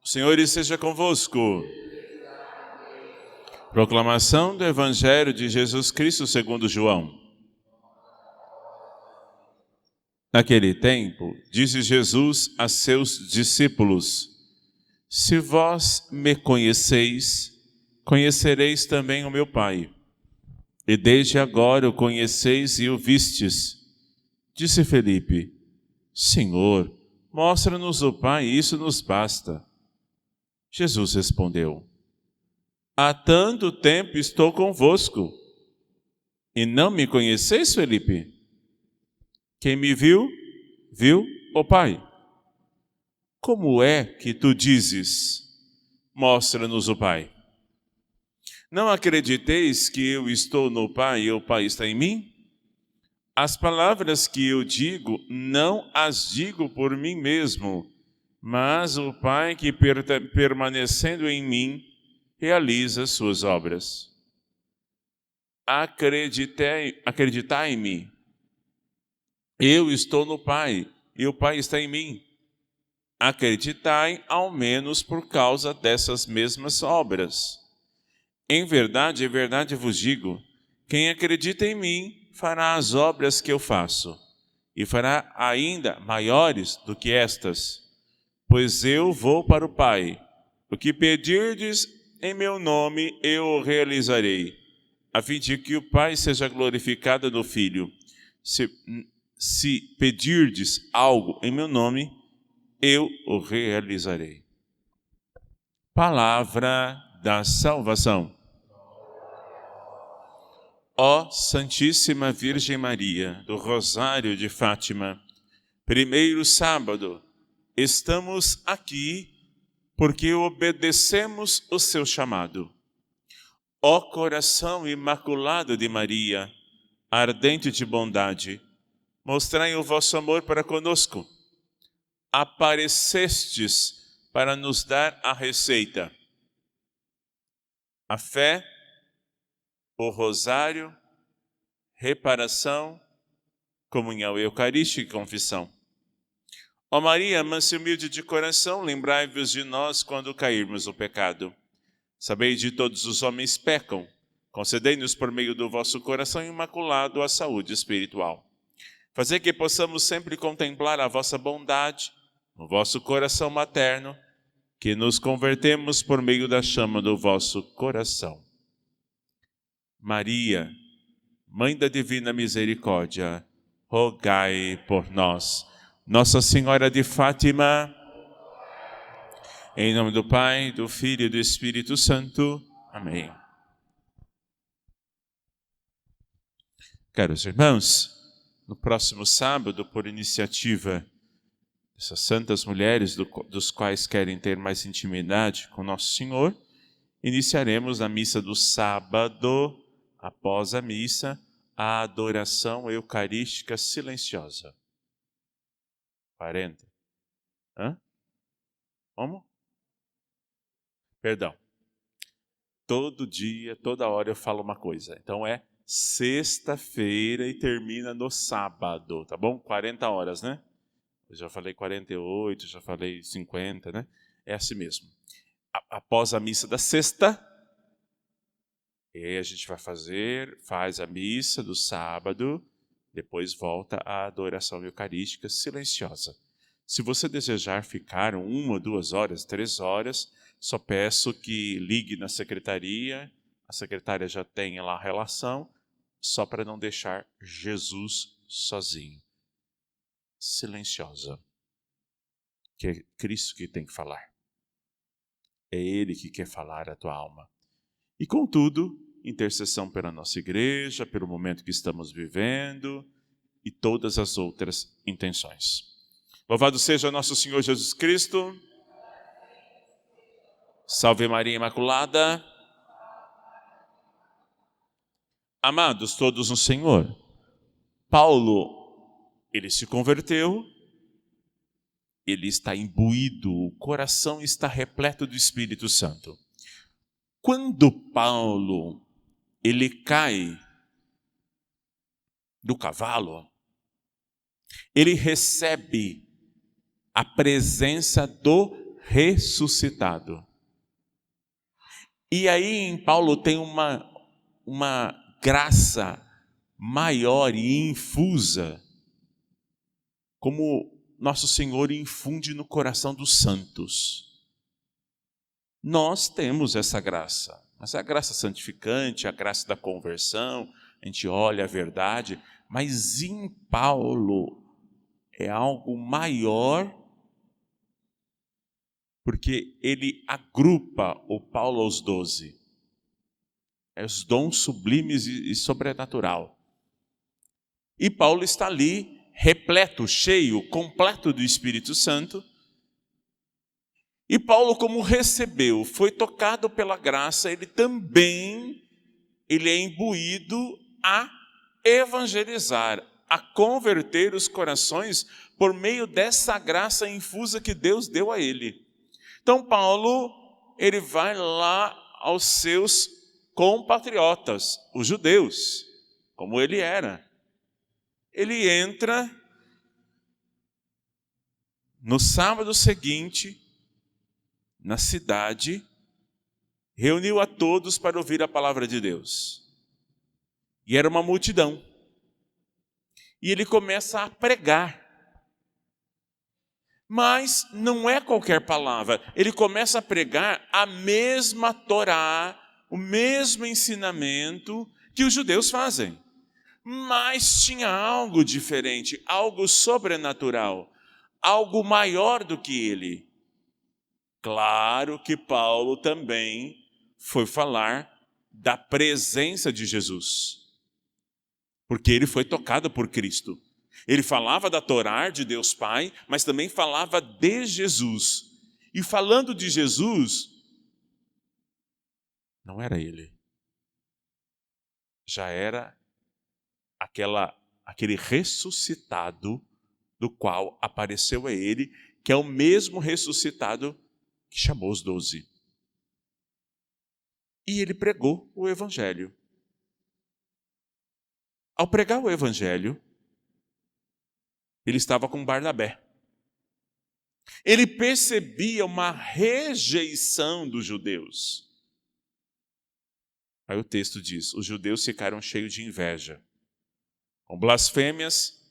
O Senhor esteja convosco. Proclamação do Evangelho de Jesus Cristo segundo João. Naquele tempo, disse Jesus a seus discípulos: Se vós me conheceis, conhecereis também o meu Pai. E desde agora o conheceis e o vistes. Disse Felipe: Senhor, mostra-nos o Pai, e isso nos basta. Jesus respondeu: Há tanto tempo estou convosco, e não me conheceis, Felipe? Quem me viu, viu o Pai. Como é que tu dizes: Mostra-nos o Pai? Não acrediteis que eu estou no Pai e o Pai está em mim? As palavras que eu digo, não as digo por mim mesmo, mas o Pai que permanecendo em mim, realiza suas obras. Acreditai-me. Eu estou no Pai e o Pai está em mim. Acreditai ao menos por causa dessas mesmas obras. Em verdade vos digo, quem acredita em mim fará as obras que eu faço, e fará ainda maiores do que estas, pois eu vou para o Pai. O que pedirdes em meu nome eu o realizarei, a fim de que o Pai seja glorificado no Filho. Se pedirdes algo em meu nome, eu o realizarei. Palavra da salvação. Ó Santíssima Virgem Maria, do Rosário de Fátima, primeiro sábado, estamos aqui porque obedecemos o seu chamado. Ó coração imaculado de Maria, ardente de bondade, mostrai o vosso amor para conosco. Aparecestes para nos dar a receita: a fé, o rosário, reparação, comunhão eucarística e confissão. Ó Maria, mansa e humilde de coração, lembrai-vos de nós quando cairmos no pecado. Sabei de todos os homens pecam, concedei-nos por meio do vosso coração imaculado a saúde espiritual. Fazei que possamos sempre contemplar a vossa bondade no vosso coração materno, que nos convertemos por meio da chama do vosso coração. Maria, Mãe da Divina Misericórdia, rogai por nós. Nossa Senhora de Fátima, em nome do Pai, do Filho e do Espírito Santo. Amém. Caros irmãos, no próximo sábado, por iniciativa dessas santas mulheres dos quais querem ter mais intimidade com Nosso Senhor, iniciaremos a missa do sábado, após a missa, a adoração eucarística silenciosa. 40. Hã? Como? Perdão. Todo dia, toda hora eu falo uma coisa. Então é sexta-feira e termina no sábado, tá bom? 40 horas, né? Eu já falei 48, já falei 50, né? É assim mesmo. Após a missa da sexta, e aí a gente faz a missa do sábado, depois volta à adoração eucarística silenciosa. Se você desejar ficar 1, 2 horas, 3 horas, só peço que ligue na secretaria, a secretária já tem lá a relação, só para não deixar Jesus sozinho. Silenciosa. Que é Cristo que tem que falar. É Ele que quer falar a tua alma. E contudo, intercessão pela nossa igreja, pelo momento que estamos vivendo e todas as outras intenções. Louvado seja nosso Senhor Jesus Cristo. Salve Maria Imaculada. Amados todos no Senhor, Paulo, ele se converteu, ele está imbuído, o coração está repleto do Espírito Santo. Quando Paulo, ele cai do cavalo, ele recebe a presença do ressuscitado. E aí em Paulo tem uma graça maior e infusa, como nosso Senhor infunde no coração dos santos. Nós temos essa graça, mas é a graça santificante, a graça da conversão, a gente olha a verdade, mas em Paulo é algo maior, porque ele agrupa o Paulo aos 12. É os dons sublimes e sobrenatural. E Paulo está ali, repleto, cheio, completo do Espírito Santo. E Paulo, como recebeu, foi tocado pela graça, ele é imbuído a evangelizar, a converter os corações por meio dessa graça infusa que Deus deu a ele. Então Paulo, ele vai lá aos seus compatriotas, os judeus, como ele era. Ele entra no sábado seguinte, na cidade, reuniu a todos para ouvir a palavra de Deus. E era uma multidão. E ele começa a pregar. Mas não é qualquer palavra. Ele começa a pregar a mesma Torá, o mesmo ensinamento que os judeus fazem. Mas tinha algo diferente, algo sobrenatural, algo maior do que ele. Claro que Paulo também foi falar da presença de Jesus, porque ele foi tocado por Cristo. Ele falava da Torá de Deus Pai, mas também falava de Jesus. E falando de Jesus, não era ele. Já era aquele ressuscitado do qual apareceu a ele, que é o mesmo ressuscitado que chamou os 12. E ele pregou o Evangelho. Ao pregar o Evangelho, ele estava com Barnabé. Ele percebia uma rejeição dos judeus. Aí o texto diz, os judeus ficaram cheios de inveja. Com blasfêmias,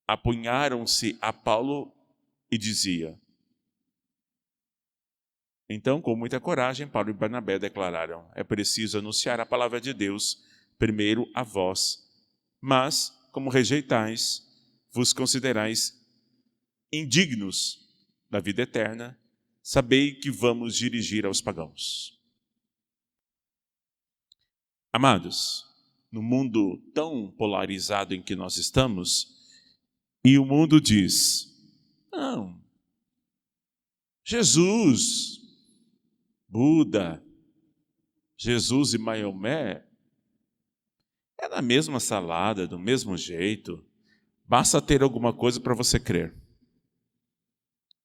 apunharam-se a Paulo e dizia. Então, com muita coragem, Paulo e Barnabé declararam, é preciso anunciar a palavra de Deus, primeiro a vós, mas, como rejeitais, vos considerais indignos da vida eterna, sabei que vamos dirigir aos pagãos. Amados, no mundo tão polarizado em que nós estamos, e o mundo diz, não, Jesus, Buda, Jesus e Maomé, é na mesma salada, do mesmo jeito, basta ter alguma coisa para você crer.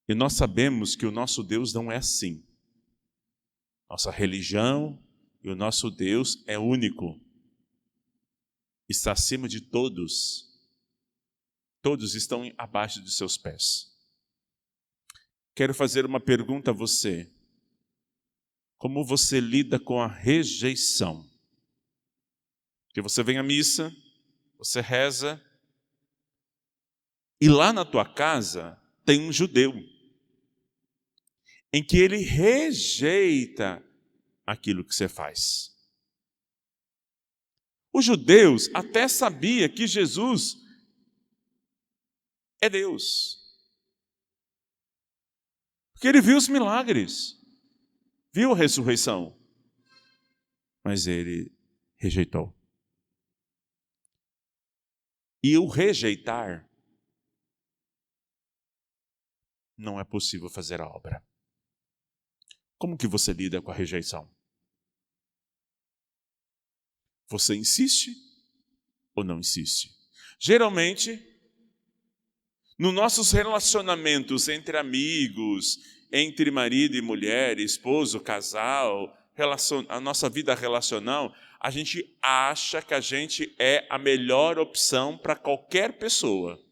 E nós sabemos que o nosso Deus não é assim. Nossa religião e o nosso Deus é único. Está acima de todos. Todos estão abaixo de seus pés. Quero fazer uma pergunta a você. Como você lida com a rejeição? Porque você vem à missa, você reza, e lá na tua casa tem um judeu, em que ele rejeita aquilo que você faz. Os judeus até sabiam que Jesus é Deus. Porque ele viu os milagres, viu a ressurreição, mas ele rejeitou. E o rejeitar, não é possível fazer a obra. Como que você lida com a rejeição? Você insiste ou não insiste? Geralmente, nos nossos relacionamentos entre amigos, entre marido e mulher, esposo, casal, a nossa vida relacional, a gente acha que a gente é a melhor opção para qualquer pessoa.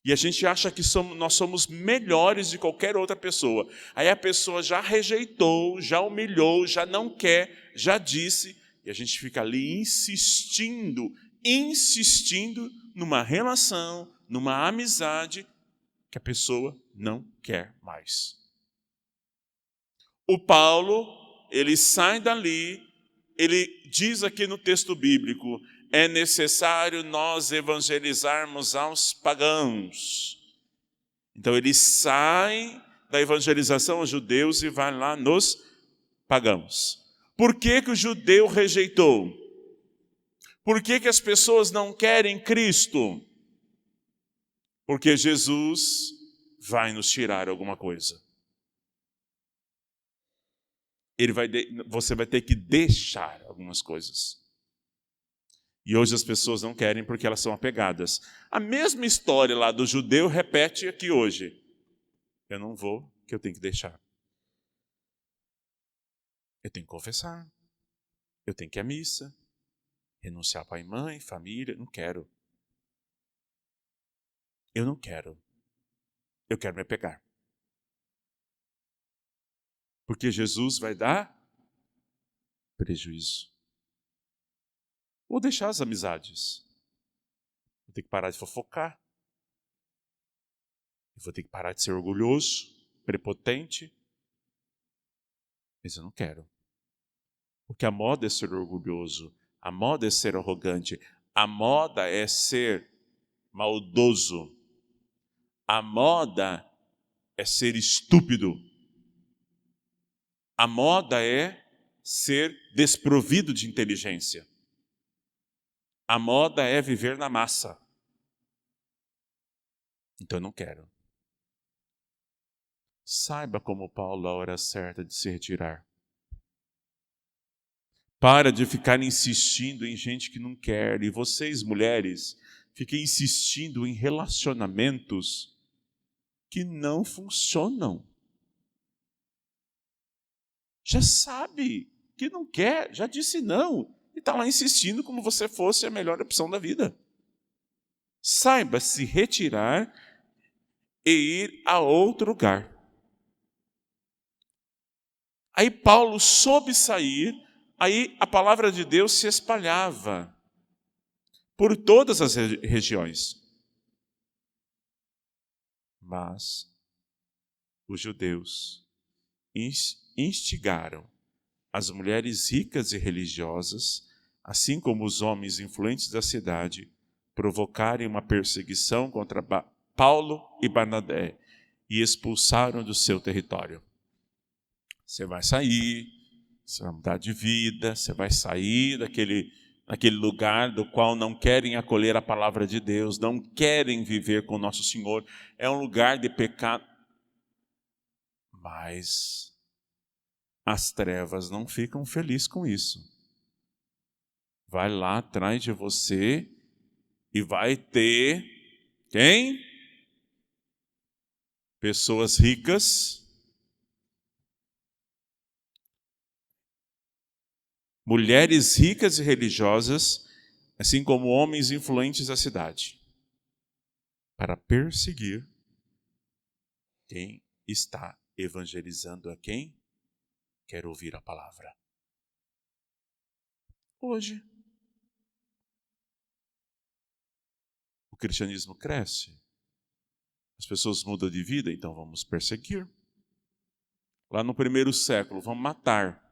E a gente acha que nós somos melhores de qualquer outra pessoa. Aí a pessoa já rejeitou, já humilhou, já não quer, já disse. E a gente fica ali insistindo numa relação, numa amizade que a pessoa não quer mais. O Paulo, ele sai dali, ele diz aqui no texto bíblico, é necessário nós evangelizarmos aos pagãos. Então ele sai da evangelização aos judeus e vai lá nos pagãos. Por que que o judeu rejeitou? Por que que as pessoas não querem Cristo? Porque Jesus vai nos tirar alguma coisa. Você vai ter que deixar algumas coisas. E hoje as pessoas não querem porque elas são apegadas. A mesma história lá do judeu repete aqui hoje. Eu não vou, que eu tenho que deixar. Eu tenho que confessar. Eu tenho que ir à missa. Renunciar pai e mãe, família. Não quero. Eu não quero. Eu quero me apegar. Porque Jesus vai dar prejuízo. Vou deixar as amizades. Vou ter que parar de fofocar. Vou ter que parar de ser orgulhoso, prepotente. Mas eu não quero. Porque a moda é ser orgulhoso. A moda é ser arrogante. A moda é ser maldoso. A moda é ser estúpido. A moda é ser desprovido de inteligência. A moda é viver na massa. Então eu não quero. Saiba como Paulo a hora certa de se retirar. Para de ficar insistindo em gente que não quer. E vocês, mulheres, fiquem insistindo em relacionamentos que não funcionam. Já sabe que não quer, já disse não. E está lá insistindo como você fosse a melhor opção da vida. Saiba se retirar e ir a outro lugar. Aí Paulo soube sair, aí a palavra de Deus se espalhava por todas as regiões. Mas os judeus instigaram as mulheres ricas e religiosas, assim como os homens influentes da cidade, provocarem uma perseguição contra Paulo e Barnabé e expulsaram do seu território. Você vai sair, você vai mudar de vida, você vai sair daquele lugar do qual não querem acolher a palavra de Deus, não querem viver com o nosso Senhor. É um lugar de pecado. Mas as trevas não ficam felizes com isso. Vai lá atrás de você e vai ter quem? Pessoas ricas, mulheres ricas e religiosas, assim como homens influentes da cidade, para perseguir quem está evangelizando a quem quer ouvir a palavra. Hoje, o cristianismo cresce, as pessoas mudam de vida, então vamos perseguir. Lá no primeiro século, vamos matar.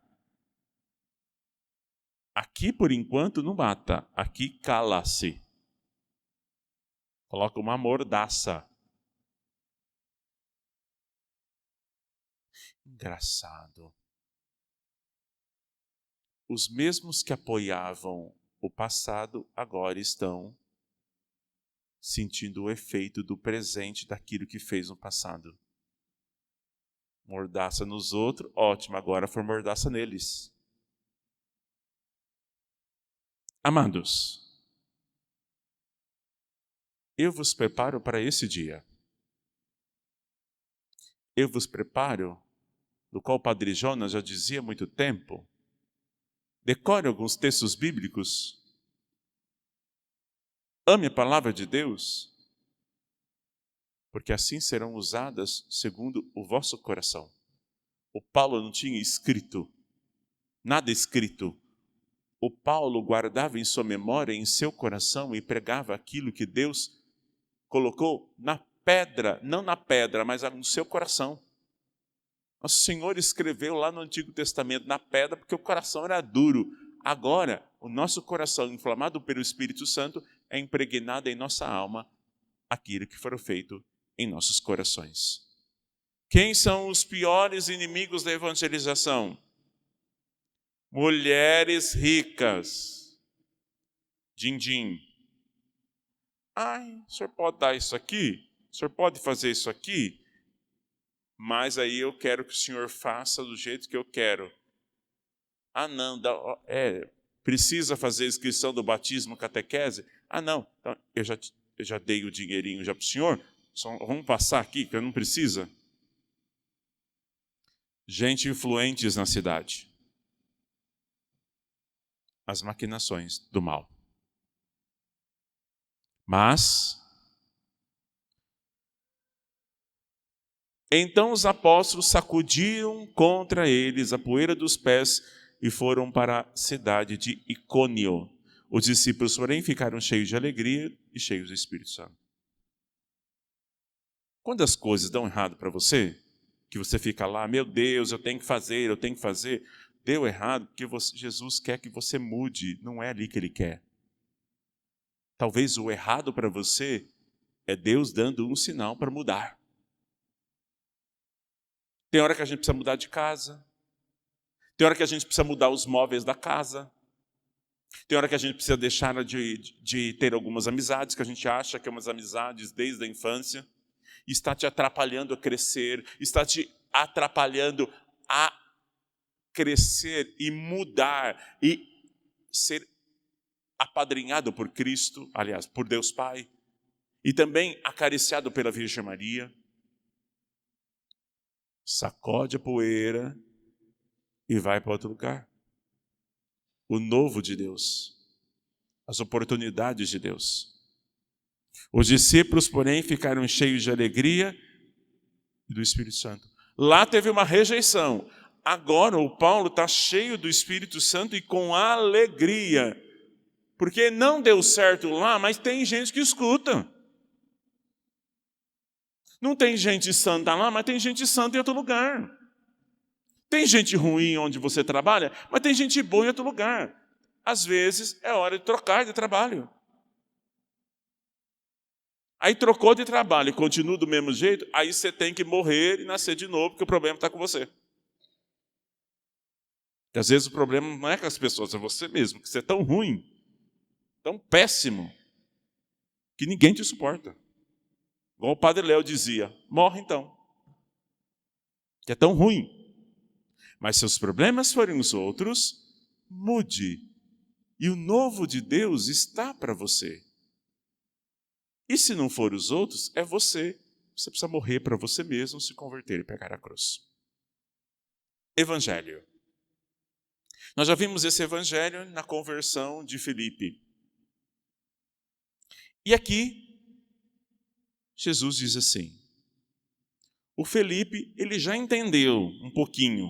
Aqui, por enquanto, não mata. Aqui, cala-se. Coloca uma mordaça. Engraçado. Os mesmos que apoiavam o passado, agora estão sentindo o efeito do presente daquilo que fez no passado. Mordaça nos outros, ótimo, agora foi mordaça neles. Amados, eu vos preparo para esse dia. Eu vos preparo, do qual o Padre Jonas já dizia há muito tempo. Decore alguns textos bíblicos. Ame a palavra de Deus. porque assim serão usadas segundo o vosso coração. O Paulo não tinha escrito, nada escrito. O Paulo guardava em sua memória, em seu coração, e pregava aquilo que Deus colocou na pedra, não na pedra, mas no seu coração. Nosso Senhor escreveu lá no Antigo Testamento na pedra, porque o coração era duro. Agora, o nosso coração, inflamado pelo Espírito Santo, é impregnado em nossa alma aquilo que foi feito em nossos corações. Quem são os piores inimigos da evangelização? Mulheres ricas. Din-din. Ai, o senhor pode dar isso aqui? O senhor pode fazer isso aqui? Mas aí eu quero que o senhor faça do jeito que eu quero. Ah, não, precisa fazer a inscrição do batismo, catequese? Ah, não, então, eu já dei o dinheirinho já para o senhor, só vamos passar aqui, que eu não precisa. Gente influentes na cidade. As maquinações do mal. Mas então os apóstolos sacudiram contra eles a poeira dos pés e foram para a cidade de Icônio. Os discípulos, porém, ficaram cheios de alegria e cheios do Espírito Santo. Quando as coisas dão errado para você, que você fica lá, meu Deus, eu tenho que fazer, deu errado porque Jesus quer que você mude, não é ali que Ele quer. Talvez o errado para você é Deus dando um sinal para mudar. Tem hora que a gente precisa mudar de casa. Tem hora que a gente precisa mudar os móveis da casa. Tem hora que a gente precisa deixar de ter algumas amizades que a gente acha que é umas amizades desde a infância. E está te atrapalhando a crescer, está te atrapalhando a crescer e mudar e ser apadrinhado por Cristo, aliás, por Deus Pai, e também acariciado pela Virgem Maria. Sacode a poeira e vai para outro lugar. O novo de Deus, as oportunidades de Deus. Os discípulos, porém, ficaram cheios de alegria e do Espírito Santo. Lá teve uma rejeição. Agora o Paulo está cheio do Espírito Santo e com alegria. Porque não deu certo lá, mas tem gente que escuta. Não tem gente santa lá, mas tem gente santa em outro lugar. Tem gente ruim onde você trabalha, mas tem gente boa em outro lugar. Às vezes é hora de trocar de trabalho. Aí trocou de trabalho e continua do mesmo jeito, aí você tem que morrer e nascer de novo, porque o problema está com você. Porque às vezes o problema não é com as pessoas, é você mesmo, que você é tão ruim, tão péssimo, que ninguém te suporta. Igual o Padre Léo dizia, morre então. Que é tão ruim. Mas se os problemas forem os outros, mude. E o novo de Deus está para você. E se não for os outros, é você. Você precisa morrer para você mesmo, se converter e pegar a cruz. Evangelho. Nós já vimos esse evangelho na conversão de Filipe. E aqui, Jesus diz assim, o Filipe, ele já entendeu um pouquinho.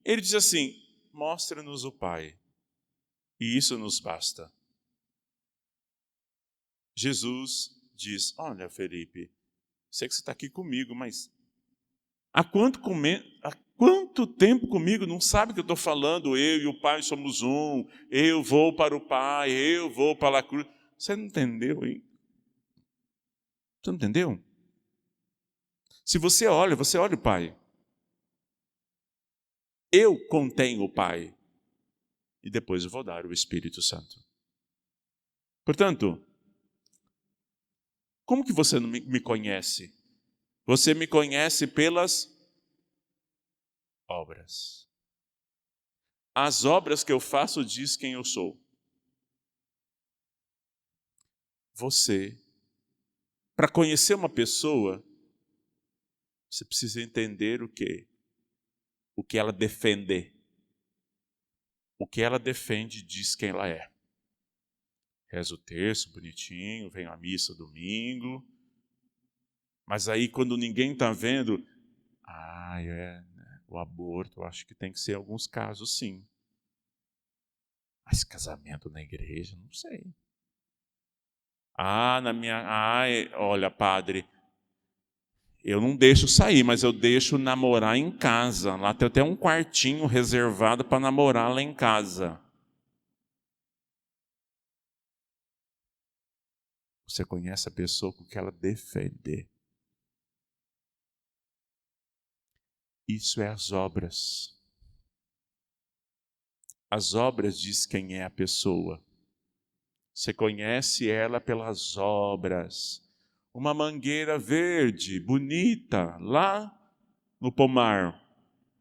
Ele diz assim, mostra-nos o Pai, e isso nos basta. Jesus diz, olha Felipe, sei que você está aqui comigo, mas há quanto tempo comigo não sabe que eu estou falando, eu e o Pai somos um, eu vou para o Pai, eu vou para a cruz. Você não entendeu, hein? Você não entendeu? Se você olha o Pai. Eu contenho o Pai. E depois eu vou dar o Espírito Santo. Portanto, como que você não me conhece? Você me conhece pelas obras. As obras que eu faço diz quem eu sou. Você, para conhecer uma pessoa, você precisa entender o quê? O que ela defende. O que ela defende diz quem ela é. Reza o terço bonitinho, vem à missa domingo, Mas aí, quando ninguém está vendo, o aborto, eu acho que tem que ser em alguns casos, sim. Mas casamento na igreja, não sei. Olha, padre, eu não deixo sair, mas eu deixo namorar em casa. Lá tem até um quartinho reservado para namorar lá em casa. Você conhece a pessoa com que ela defender. Isso é as obras. As obras diz quem é a pessoa. Você conhece ela pelas obras. Uma mangueira verde, bonita, lá no pomar.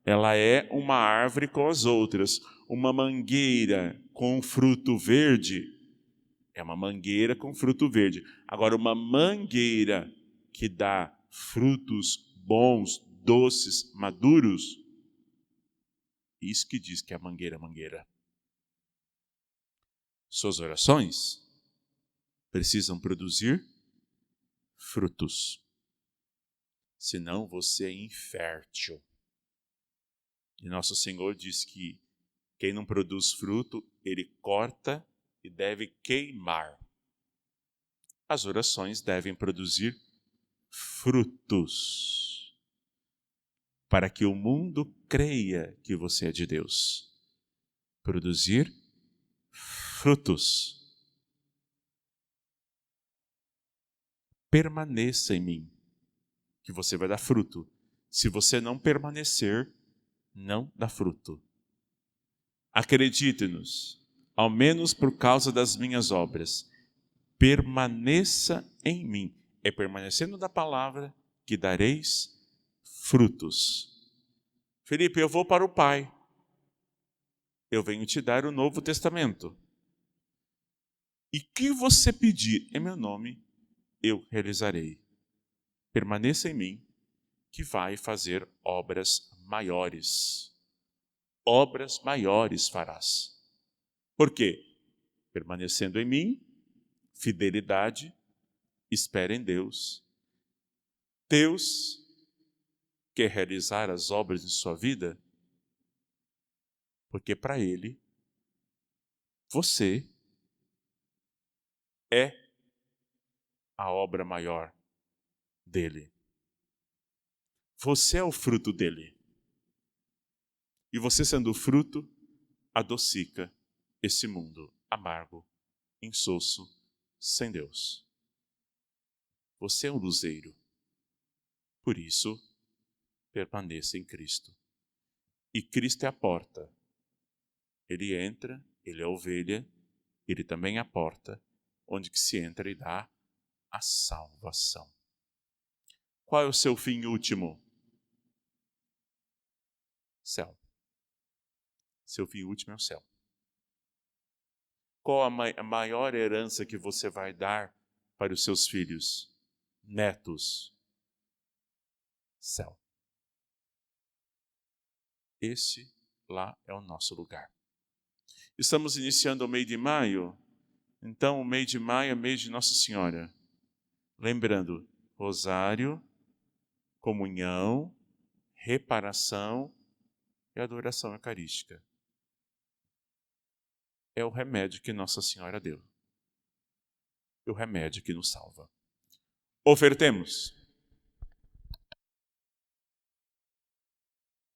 Ela é uma árvore com as outras. Uma mangueira com fruto verde é uma mangueira com fruto verde. Agora, uma mangueira que dá frutos bons, doces, maduros, isso que diz que é a mangueira. Suas orações precisam produzir frutos. Senão você é infértil. E nosso Senhor diz que quem não produz fruto, ele corta e deve queimar. As orações devem produzir frutos, para que o mundo creia que você é de Deus. Produzir frutos. Permaneça em mim, que você vai dar fruto. Se você não permanecer, não dá fruto. Acredite-nos, ao menos por causa das minhas obras. Permaneça em mim. É permanecendo da palavra que dareis frutos. Felipe, eu vou para o Pai. Eu venho te dar o Novo Testamento. E que você pedir em meu nome, eu realizarei. Permaneça em mim, que vai fazer obras maiores. Obras maiores farás. Por quê? Permanecendo em mim, fidelidade, espera em Deus. Deus quer realizar as obras de sua vida, porque para Ele, você é a obra maior dele. Você é o fruto dele. E você sendo o fruto, adocica esse mundo amargo, insosso, sem Deus. Você é um luzeiro. Por isso, permaneça em Cristo. E Cristo é a porta. Ele entra, ele é a ovelha, ele também é a porta, onde que se entra e dá a salvação. Qual é o seu fim último? Céu. Seu fim último é o céu. Qual a maior herança que você vai dar para os seus filhos, netos? Céu. Esse lá é o nosso lugar. Estamos iniciando o mês de maio, então o mês de maio é mês de Nossa Senhora. Lembrando, rosário, comunhão, reparação e adoração eucarística. É o remédio que Nossa Senhora deu. É o remédio que nos salva. Ofertemos.